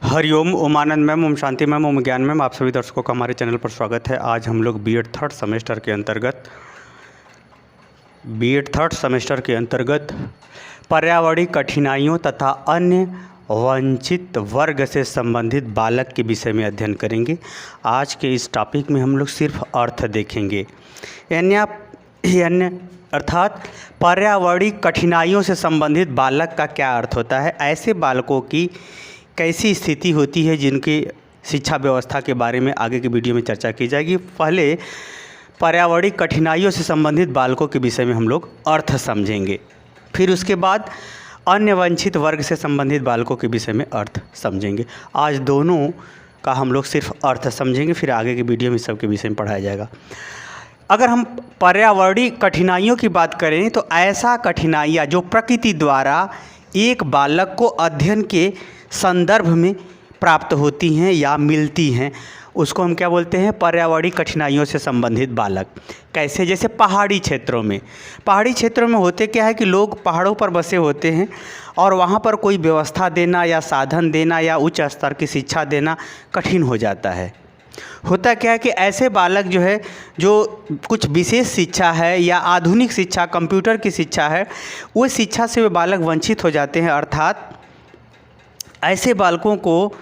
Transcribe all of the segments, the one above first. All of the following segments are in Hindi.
हरिओम, ओम आनंद मैम, ओम शांति मैम, ओम ज्ञान मैम, आप सभी दर्शकों का हमारे चैनल पर स्वागत है। आज हम लोग बीएड थर्ड सेमेस्टर के अंतर्गत पर्यावरणीय कठिनाइयों तथा अन्य वंचित वर्ग से संबंधित बालक के विषय में अध्ययन करेंगे। आज के इस टॉपिक में हम लोग सिर्फ अर्थ देखेंगे, यानी अर्थात पर्यावरणीय कठिनाइयों से संबंधित बालक का क्या अर्थ होता है, ऐसे बालकों की कैसी स्थिति होती है जिनकी शिक्षा व्यवस्था के बारे में आगे की वीडियो में चर्चा की जाएगी। पहले पर्यावरणीय कठिनाइयों से संबंधित बालकों के विषय में हम लोग अर्थ समझेंगे, फिर उसके बाद अन्य वंचित वर्ग से संबंधित बालकों के विषय में अर्थ समझेंगे। आज दोनों का हम लोग सिर्फ अर्थ समझेंगे, फिर आगे की वीडियो में सबके विषय में पढ़ाया जाएगा। अगर हम पर्यावरणीय कठिनाइयों की बात करें तो ऐसा कठिनाइयाँ जो प्रकृति द्वारा एक बालक को अध्ययन के संदर्भ में प्राप्त होती हैं या मिलती हैं, उसको हम क्या बोलते हैं, पर्यावरणीय कठिनाइयों से संबंधित बालक। कैसे? जैसे पहाड़ी क्षेत्रों में होते क्या है कि लोग पहाड़ों पर बसे होते हैं और वहाँ पर कोई व्यवस्था देना या साधन देना या उच्च स्तर की शिक्षा देना कठिन हो जाता है। होता क्या है कि ऐसे बालक जो कुछ विशेष शिक्षा है या आधुनिक शिक्षा, कंप्यूटर की शिक्षा है, वो शिक्षा से वे बालक वंचित हो जाते हैं। अर्थात ऐसे बालकों को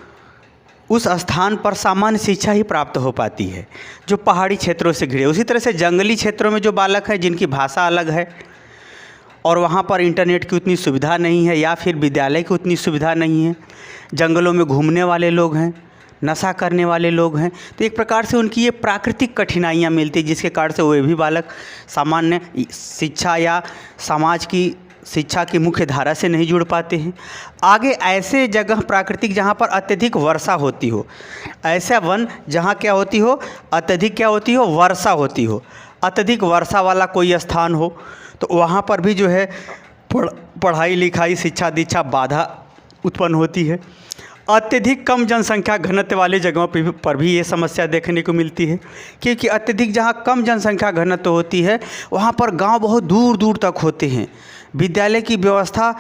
उस स्थान पर सामान्य शिक्षा ही प्राप्त हो पाती है जो पहाड़ी क्षेत्रों से घिरे। उसी तरह से जंगली क्षेत्रों में जो बालक हैं जिनकी भाषा अलग है और वहाँ पर इंटरनेट की उतनी सुविधा नहीं है या फिर विद्यालय की उतनी सुविधा नहीं है, जंगलों में घूमने वाले लोग हैं, नशा करने वाले लोग हैं, तो एक प्रकार से उनकी ये प्राकृतिक कठिनाइयाँ मिलती है जिसके कारण से वे भी बालक सामान्य शिक्षा या समाज की शिक्षा की मुख्य धारा से नहीं जुड़ पाते हैं। आगे ऐसे जगह प्राकृतिक जहाँ पर अत्यधिक वर्षा होती हो, ऐसा वन जहाँ क्या होती हो, अत्यधिक वर्षा होती हो, अत्यधिक वर्षा वाला कोई स्थान हो, तो वहाँ पर भी पढ़ाई लिखाई शिक्षा दीक्षा बाधा उत्पन्न होती है। अत्यधिक कम जनसंख्या घनत्व वाले जगहों पर भी ये समस्या देखने को मिलती है, क्योंकि अत्यधिक जहाँ कम जनसंख्या घनत्व होती है वहाँ पर गांव बहुत दूर दूर तक होते हैं, विद्यालय की व्यवस्था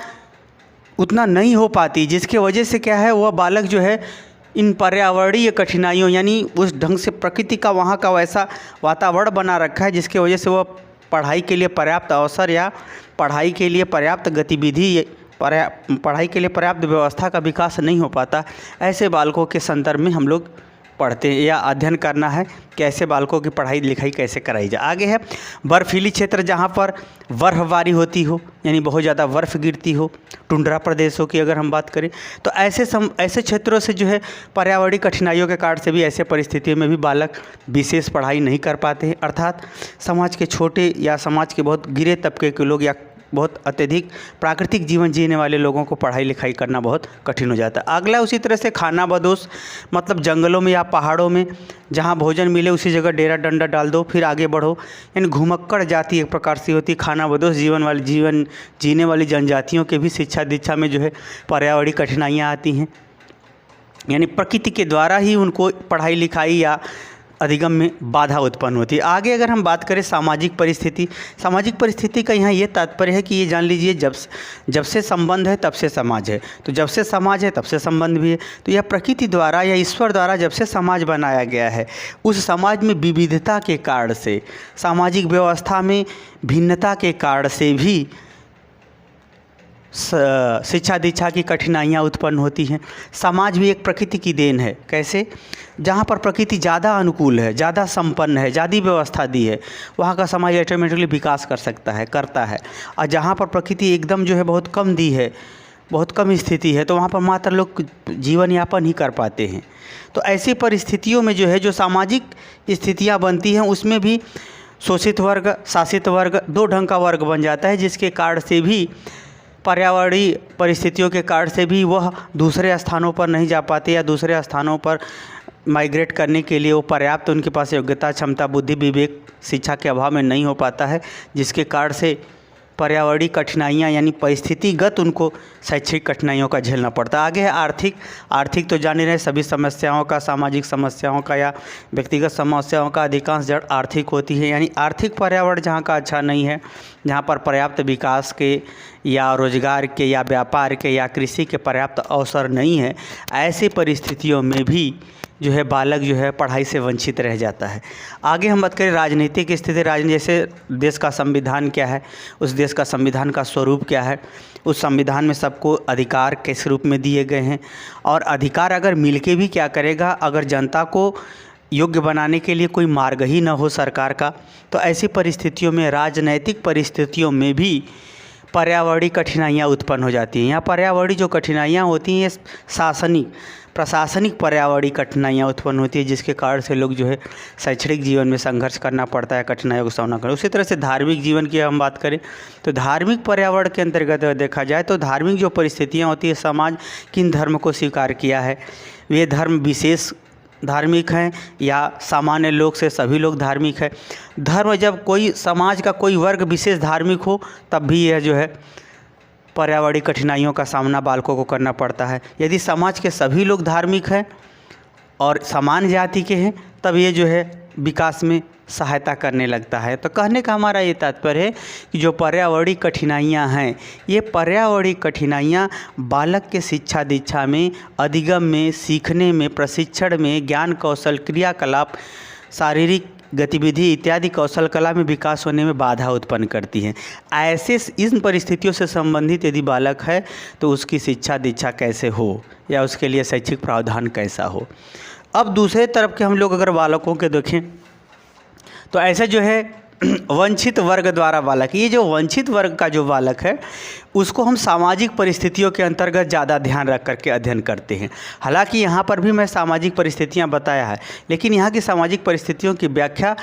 उतना नहीं हो पाती, जिसके वजह से क्या है, वह बालक इन पर्यावरणीय कठिनाइयों यानी उस ढंग से प्रकृति का वहाँ का वैसा वातावरण बना रखा है जिसके वजह से वह पढ़ाई के लिए पर्याप्त अवसर या पढ़ाई के लिए पर्याप्त गतिविधि, पढ़ाई के लिए पर्याप्त व्यवस्था का विकास नहीं हो पाता। ऐसे बालकों के संदर्भ में हम लोग पढ़ते हैं या अध्ययन करना है कि ऐसे बालकों की पढ़ाई लिखाई कैसे कराई जाए। आगे है बर्फीली क्षेत्र जहाँ पर बर्फबारी होती हो, यानी बहुत ज़्यादा बर्फ़ गिरती हो, टुंड्रा प्रदेशों की अगर हम बात करें तो ऐसे क्षेत्रों से पर्यावरणीय कठिनाइयों के कारण से भी ऐसे परिस्थितियों में भी बालक विशेष पढ़ाई नहीं कर पाते हैं। अर्थात समाज के छोटे या समाज के बहुत गिरे तबके के लोग या बहुत अत्यधिक प्राकृतिक जीवन जीने वाले लोगों को पढ़ाई लिखाई करना बहुत कठिन हो जाता है। अगला उसी तरह से खाना बदोश, मतलब जंगलों में या पहाड़ों में जहाँ भोजन मिले उसी जगह डेरा डंडा डाल दो फिर आगे बढ़ो, यानी घुमक्कड़ जाति एक प्रकार से होती है। खाना बदोश जीवन जीने वाली जनजातियों के भी शिक्षा दीक्षा में पर्यावरणीय कठिनाइयाँ आती हैं, यानी प्रकृति के द्वारा ही उनको पढ़ाई लिखाई या अधिगम में बाधा उत्पन्न होती है। आगे अगर हम बात करें सामाजिक परिस्थिति का यहाँ ये तात्पर्य है कि ये जान लीजिए जब से संबंध है तब से समाज है, तो जब से समाज है तब से संबंध भी है। तो यह प्रकृति द्वारा या ईश्वर द्वारा जब से समाज बनाया गया है, उस समाज में विविधता के कारण से, सामाजिक व्यवस्था में भिन्नता के कारण से भी शिक्षा दीक्षा की कठिनाइयाँ उत्पन्न होती हैं। समाज भी एक प्रकृति की देन है। कैसे? जहाँ पर प्रकृति ज़्यादा अनुकूल है, ज़्यादा संपन्न है, ज़्यादा व्यवस्था दी है, वहाँ का समाज ऑटोमेटिकली विकास करता है। और जहाँ पर प्रकृति एकदम बहुत कम दी है, बहुत कम स्थिति है, तो वहाँ पर मात्र लोग जीवन यापन ही कर पाते हैं। तो ऐसी परिस्थितियों में जो सामाजिक स्थितियाँ बनती हैं उसमें भी शोषित वर्ग, शासित वर्ग, दो ढंग का वर्ग बन जाता है, जिसके कारण से भी पर्यावरणीय परिस्थितियों के कारण से भी वह दूसरे स्थानों पर नहीं जा पाते या दूसरे स्थानों पर माइग्रेट करने के लिए वो पर्याप्त उनके पास योग्यता, क्षमता, बुद्धि, विवेक शिक्षा के अभाव में नहीं हो पाता है, जिसके कारण से पर्यावरणीय कठिनाइयाँ यानी परिस्थितिगत उनको शैक्षिक कठिनाइयों का झेलना पड़ता है। आगे है आर्थिक तो जान ही रहे, सभी समस्याओं का, सामाजिक समस्याओं का या व्यक्तिगत समस्याओं का अधिकांश जड़ आर्थिक होती है, यानी आर्थिक पर्यावरण जहाँ का अच्छा नहीं है, जहाँ पर पर्याप्त विकास के या रोजगार के या व्यापार के या कृषि के पर्याप्त अवसर नहीं है, ऐसी परिस्थितियों में भी जो है बालक जो है पढ़ाई से वंचित रह जाता है। आगे हम बात करें राजनीतिक स्थिति। जैसे देश का संविधान क्या है, उस देश का संविधान का स्वरूप क्या है, उस संविधान में सबको अधिकार किस रूप में दिए गए हैं, और अधिकार अगर मिलके भी क्या करेगा, अगर जनता को योग्य बनाने के लिए कोई मार्ग ही न हो सरकार का, तो ऐसी परिस्थितियों में राजनैतिक परिस्थितियों में भी पर्यावरणीय कठिनाइयाँ उत्पन्न हो जाती हैं। यहाँ पर्यावरणीय जो कठिनाइयाँ होती हैं प्रशासनिक पर्यावरणीय कठिनाइयाँ उत्पन्न होती है, जिसके कारण से लोग जो है शैक्षणिक जीवन में संघर्ष करना पड़ता है, कठिनाइयों का सामना करना। उसी तरह से धार्मिक जीवन की हम बात करें तो धार्मिक पर्यावरण के अंतर्गत देखा जाए तो धार्मिक जो परिस्थितियाँ होती है, समाज किन धर्म को स्वीकार किया है, वे धर्म विशेष धार्मिक हैं या सामान्य लोग से सभी लोग धार्मिक है। धर्म जब कोई समाज का कोई वर्ग विशेष धार्मिक हो, तब भी यह जो है पर्यावरणीय कठिनाइयों का सामना बालकों को करना पड़ता है। यदि समाज के सभी लोग धार्मिक हैं और समान जाति के हैं, तब ये जो है विकास में सहायता करने लगता है। तो कहने का हमारा ये तात्पर्य है कि जो पर्यावरणीय कठिनाइयाँ हैं, ये पर्यावरणीय कठिनाइयाँ बालक के शिक्षा दीक्षा में, अधिगम में, सीखने में, प्रशिक्षण में, ज्ञान कौशल, क्रियाकलाप, शारीरिक गतिविधि इत्यादि कौशल कला में विकास होने में बाधा उत्पन्न करती हैं। ऐसे इन परिस्थितियों से संबंधित यदि बालक है तो उसकी शिक्षा दीक्षा कैसे हो या उसके लिए शैक्षिक प्रावधान कैसा हो। अब दूसरे तरफ के हम लोग अगर बालकों के देखें तो ऐसे जो है वंचित वर्ग द्वारा बालक, ये जो वंचित वर्ग का जो बालक है उसको हम सामाजिक परिस्थितियों के अंतर्गत ज़्यादा ध्यान रख करके अध्ययन करते हैं। हालांकि यहाँ पर भी मैं सामाजिक परिस्थितियाँ बताया है, लेकिन यहाँ की सामाजिक परिस्थितियों की व्याख्या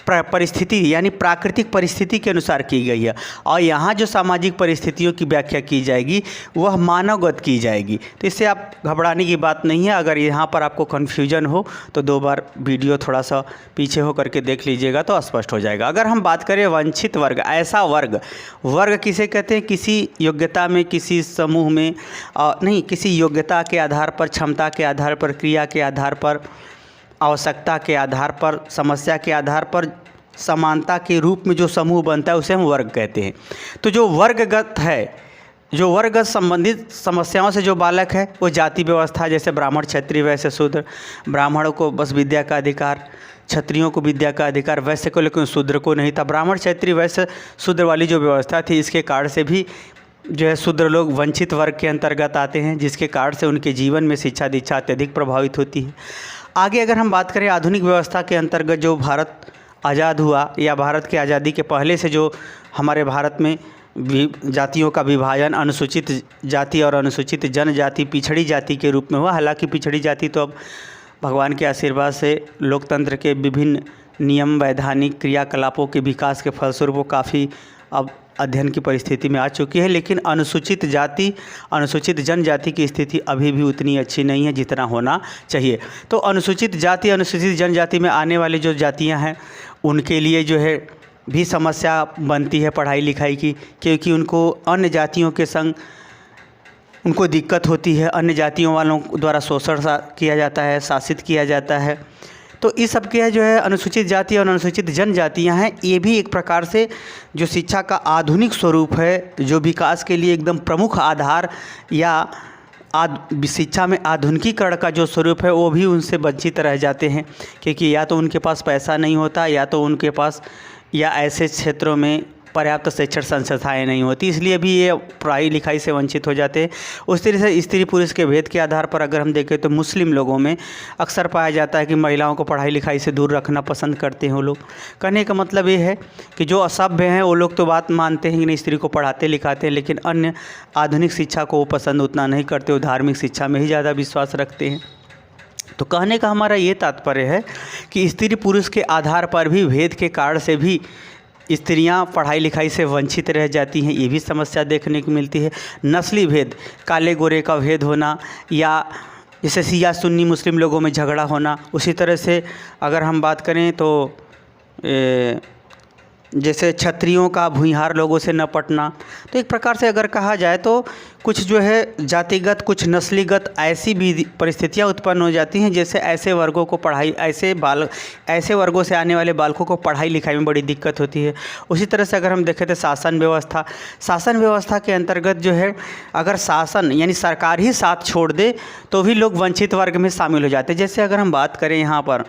परिस्थिति यानी प्राकृतिक परिस्थिति के अनुसार की गई है, और यहाँ जो सामाजिक परिस्थितियों की व्याख्या की जाएगी वह मानवगत की जाएगी। तो इससे आप घबराने की बात नहीं है। अगर यहाँ पर आपको कन्फ्यूजन हो तो 2 बार वीडियो थोड़ा सा पीछे हो करके देख लीजिएगा तो स्पष्ट हो जाएगा। अगर हम बात करें वंचित वर्ग, ऐसा वर्ग किसे कहते हैं, किसी योग्यता में, किसी समूह में नहीं, किसी योग्यता के आधार पर, क्षमता के आधार पर, क्रिया के आधार पर, आवश्यकता के आधार पर, समस्या के आधार पर समानता के रूप में जो समूह बनता है उसे हम वर्ग कहते हैं। तो जो वर्गगत है, जो वर्गगत संबंधित समस्याओं से जो बालक है वो जाति व्यवस्था, जैसे ब्राह्मण, क्षत्रिय, वैश्य, शूद्र, ब्राह्मणों को बस विद्या का अधिकार, क्षत्रियों को विद्या का अधिकार, वैश्य को लेकिन शूद्र को नहीं था। ब्राह्मण, क्षत्रिय, वैश्य, शूद्र वाली जो व्यवस्था थी, इसके कारण से भी जो है शूद्र लोग वंचित वर्ग के अंतर्गत आते हैं, जिसके कारण से उनके जीवन में शिक्षा दीक्षा अत्यधिक प्रभावित होती है। आगे अगर हम बात करें आधुनिक व्यवस्था के अंतर्गत जो भारत आज़ाद हुआ या भारत की आज़ादी के पहले से जो हमारे भारत में जातियों का विभाजन, अनुसूचित जाति और अनुसूचित जनजाति, पिछड़ी जाति के रूप में हुआ। हालांकि पिछड़ी जाति तो अब भगवान के आशीर्वाद से लोकतंत्र के विभिन्न नियम, वैधानिक क्रियाकलापों के विकास के फलस्वरूप वो काफ़ी अब अध्ययन की परिस्थिति में आ चुकी है, लेकिन अनुसूचित जाति, अनुसूचित जनजाति की स्थिति अभी भी उतनी अच्छी नहीं है जितना होना चाहिए। तो अनुसूचित जाति, अनुसूचित जनजाति में आने वाली जो जातियां हैं उनके लिए जो है भी समस्या बनती है पढ़ाई लिखाई की, क्योंकि उनको अन्य जातियों के संग उनको दिक्कत होती है, अन्य जातियों वालों द्वारा शोषण किया जाता है, शासित किया जाता है। तो इस सब के जो है अनुसूचित जाति और अनुसूचित जनजातियां हैं, ये भी एक प्रकार से जो शिक्षा का आधुनिक स्वरूप है, जो विकास के लिए एकदम प्रमुख आधार या शिक्षा में आधुनिकीकरण का जो स्वरूप है वो भी उनसे वंचित रह जाते हैं, क्योंकि या तो उनके पास पैसा नहीं होता या तो उनके पास या ऐसे क्षेत्रों में पर्याप्त शिक्षण संस्थाएं नहीं होती, इसलिए भी ये पढ़ाई लिखाई से वंचित हो जाते हैं। उस तरह से स्त्री पुरुष के भेद के आधार पर अगर हम देखें तो मुस्लिम लोगों में अक्सर पाया जाता है कि महिलाओं को पढ़ाई लिखाई से दूर रखना पसंद करते हैं वो लोग। कहने का मतलब ये है कि जो असभ्य हैं वो लोग तो बात मानते हैं कि नहीं, स्त्री को पढ़ाते लिखाते हैं, लेकिन अन्य आधुनिक शिक्षा को वो पसंद उतना नहीं करते, वो धार्मिक शिक्षा में ही ज़्यादा विश्वास रखते हैं। तो कहने का हमारा ये तात्पर्य है कि स्त्री पुरुष के आधार पर भी भेद के कारण से भी स्त्रियां पढ़ाई लिखाई से वंचित रह जाती हैं, ये भी समस्या देखने को मिलती है। नस्ली भेद, काले गोरे का भेद होना, या जैसे शिया सुन्नी मुस्लिम लोगों में झगड़ा होना। उसी तरह से अगर हम बात करें तो जैसे क्षत्रियों का भूमिहार लोगों से न पटना। तो एक प्रकार से अगर कहा जाए तो कुछ जो है जातिगत, कुछ नस्लीगत ऐसी भी परिस्थितियाँ उत्पन्न हो जाती हैं, जैसे ऐसे वर्गों को ऐसे वर्गों से आने वाले बालकों को पढ़ाई लिखाई में बड़ी दिक्कत होती है। उसी तरह से अगर हम देखें तो शासन व्यवस्था के अंतर्गत जो है, अगर शासन यानी सरकार ही साथ छोड़ दे तो भी लोग वंचित वर्ग में शामिल हो जाते हैं। जैसे अगर हम बात करें यहाँ पर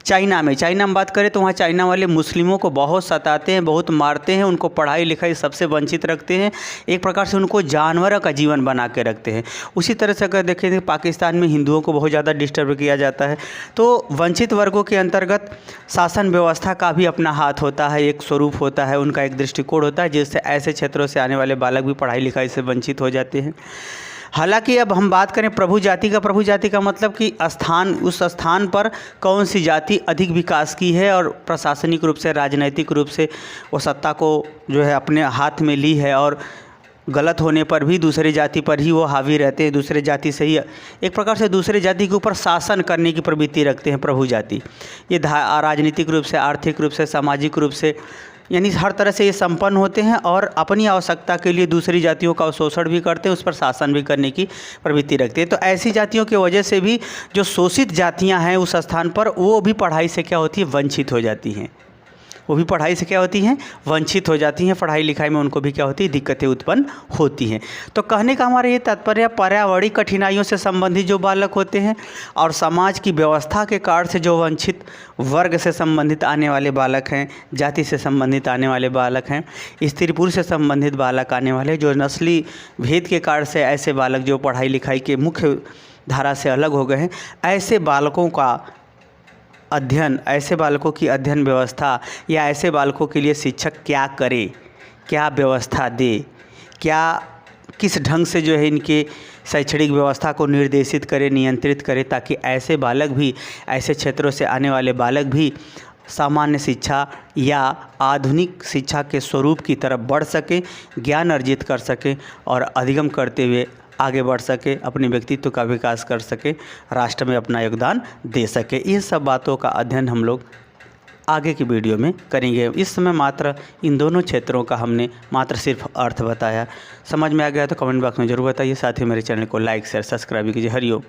चाइना में बात करें तो वहाँ चाइना वाले मुस्लिमों को बहुत सताते हैं, बहुत मारते हैं, उनको पढ़ाई लिखाई सबसे वंचित रखते हैं, एक प्रकार से उनको जानवरों का जीवन बना के रखते हैं। उसी तरह से अगर देखें तो पाकिस्तान में हिंदुओं को बहुत ज़्यादा डिस्टर्ब किया जाता है। तो वंचित वर्गों के अंतर्गत शासन व्यवस्था का भी अपना हाथ होता है, एक स्वरूप होता है, उनका एक दृष्टिकोण होता है, जिससे ऐसे क्षेत्रों से आने वाले बालक भी पढ़ाई लिखाई से वंचित हो जाते हैं। हालांकि अब हम बात करें प्रभु जाति का मतलब कि उस स्थान पर कौन सी जाति अधिक विकास की है और प्रशासनिक रूप से, राजनैतिक रूप से वो सत्ता को जो है अपने हाथ में ली है, और गलत होने पर भी दूसरी जाति पर ही वो हावी रहते हैं, दूसरे जाति से ही एक प्रकार से दूसरे जाति के ऊपर शासन करने की प्रवृत्ति रखते हैं प्रभु जाति। ये राजनीतिक रूप से, आर्थिक रूप से, सामाजिक रूप से, यानी हर तरह से ये संपन्न होते हैं और अपनी आवश्यकता के लिए दूसरी जातियों का शोषण भी करते हैं, उस पर शासन भी करने की प्रवृत्ति रखते हैं। तो ऐसी जातियों की वजह से भी जो शोषित जातियां हैं उस स्थान पर, वो भी पढ़ाई से क्या होती है, वंचित हो जाती हैं। वंचित हो जाती हैं, पढ़ाई लिखाई में उनको भी क्या होती है, दिक्कतें उत्पन्न होती हैं। तो कहने का हमारा ये तात्पर्य, पर्यावरणीय कठिनाइयों से संबंधित जो बालक होते हैं और समाज की व्यवस्था के कारण से जो वंचित वर्ग से संबंधित आने वाले बालक हैं, जाति से संबंधित आने वाले बालक हैं, स्त्री पुरुष से संबंधित बालक आने वाले, जो नस्ली भेद के कारण से ऐसे बालक जो पढ़ाई लिखाई के मुख्य धारा से अलग हो गए हैं, ऐसे बालकों की अध्ययन व्यवस्था या ऐसे बालकों के लिए शिक्षक क्या करे, क्या व्यवस्था दे, किस ढंग से जो है इनके शैक्षणिक व्यवस्था को निर्देशित करे, नियंत्रित करे, ताकि ऐसे बालक भी, ऐसे क्षेत्रों से आने वाले बालक भी सामान्य शिक्षा या आधुनिक शिक्षा के स्वरूप की तरफ बढ़ सकें, ज्ञान अर्जित कर सकें और अधिगम करते हुए आगे बढ़ सके, अपने व्यक्तित्व का विकास कर सके, राष्ट्र में अपना योगदान दे सके। इन सब बातों का अध्ययन हम लोग आगे की वीडियो में करेंगे। इस समय मात्र इन दोनों क्षेत्रों का हमने मात्र सिर्फ अर्थ बताया। समझ में आ गया तो कमेंट बॉक्स में ज़रूर बताइए। साथ ही मेरे चैनल को लाइक, शेयर, सब्सक्राइब कीजिए। हरिओम।